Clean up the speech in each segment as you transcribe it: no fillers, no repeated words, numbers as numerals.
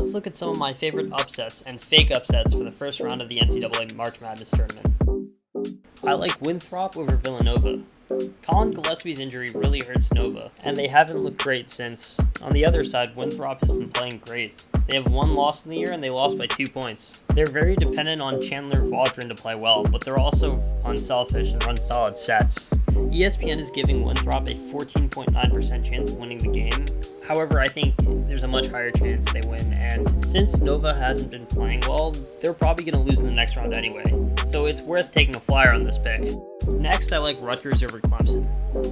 let's look at some of my favorite upsets and fake upsets for the first round of the NCAA March Madness tournament. I like Winthrop over Villanova. Colin Gillespie's injury really hurts Nova, and they haven't looked great since. On the other side, Winthrop has been playing great. They have one loss in the year, and they lost by 2 points. They're very dependent on Chandler Vaudrin to play well, but they're also unselfish and run solid sets. ESPN is giving Winthrop a 14.9% chance of winning the game. However, I think there's a much higher chance they win, and since Nova hasn't been playing well, they're probably going to lose in the next round anyway. So it's worth taking a flyer on this pick. Next, I like Rutgers over Clemson.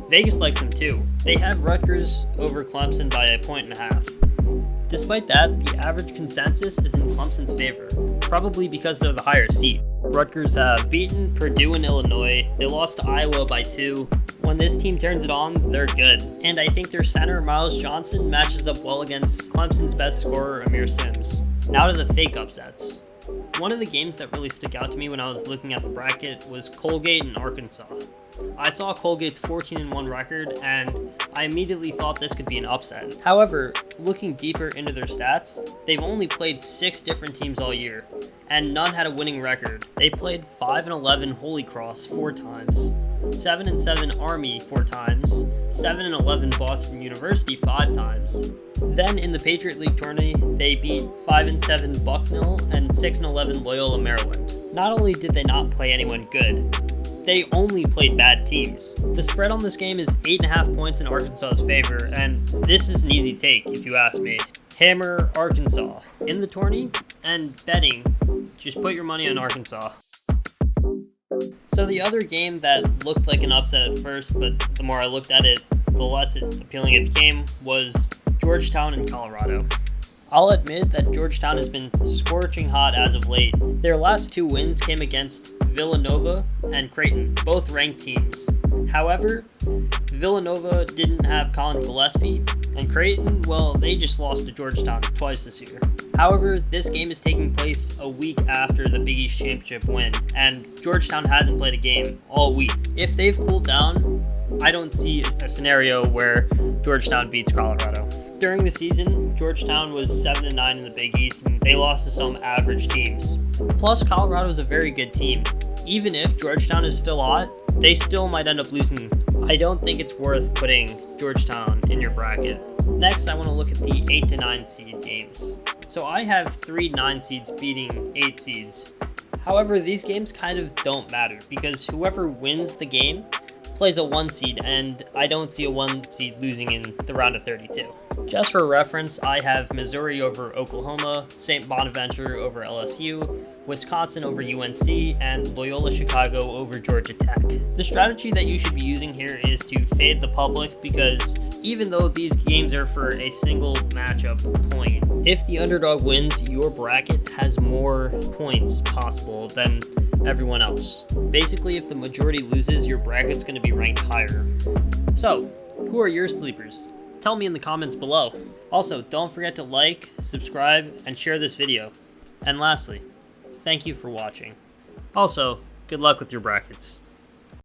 Vegas likes them too. They have Rutgers over Clemson by 1.5. Despite that, the average consensus is in Clemson's favor, probably because they're the higher seed. Rutgers have beaten Purdue and Illinois. They lost to Iowa by 2. When this team turns it on, they're good. And I think their center, Miles Johnson, matches up well against Clemson's best scorer, Amir Sims. Now to the fake upsets. One of the games that really stuck out to me when I was looking at the bracket was Colgate and Arkansas. I saw Colgate's 14-1 record, and I immediately thought this could be an upset. However, looking deeper into their stats, they've only played 6 different teams all year, and none had a winning record. They played 5-11 Holy Cross 4 times, 7-7 Army 4 times, 7-11 Boston University 5 times. Then in the Patriot League tourney, they beat 5-7 Bucknell and 6-11 Loyola Maryland. Not only did they not play anyone good, they only played bad teams. The spread on this game is 8.5 points in Arkansas's favor, and this is an easy take if you ask me. Hammer Arkansas in the tourney, and betting, just put your money on Arkansas. So the other game that looked like an upset at first, but the more I looked at it, the less appealing it became, was Georgetown and Colorado. I'll admit that Georgetown has been scorching hot as of late. Their last 2 wins came against Villanova and Creighton, both ranked teams. However, Villanova didn't have Colin Gillespie, and Creighton, well, they just lost to Georgetown twice this year. However, this game is taking place a week after the Big East Championship win, and Georgetown hasn't played a game all week. If they've cooled down, I don't see a scenario where Georgetown beats Colorado. During the season, Georgetown was 7-9 in the Big East, and they lost to some average teams. Plus, Colorado is a very good team. Even if Georgetown is still hot, they still might end up losing. I don't think it's worth putting Georgetown in your bracket. Next, I want to look at the 8 to 9 seed games. So I have 3 9 seeds beating 8 seeds. However, these games kind of don't matter because whoever wins the game plays a 1 seed, and I don't see a 1 seed losing in the round of 32. Just for reference, I have Missouri over Oklahoma, St. Bonaventure over LSU, Wisconsin over UNC, and Loyola Chicago over Georgia Tech. The strategy that you should be using here is to fade the public because even though these games are for a single matchup point, if the underdog wins, your bracket has more points possible than everyone else. Basically, if the majority loses, your bracket's going to be ranked higher. So, who are your sleepers? Tell me in the comments below. Also, don't forget to like, subscribe, and share this video. And lastly, thank you for watching. Also, good luck with your brackets.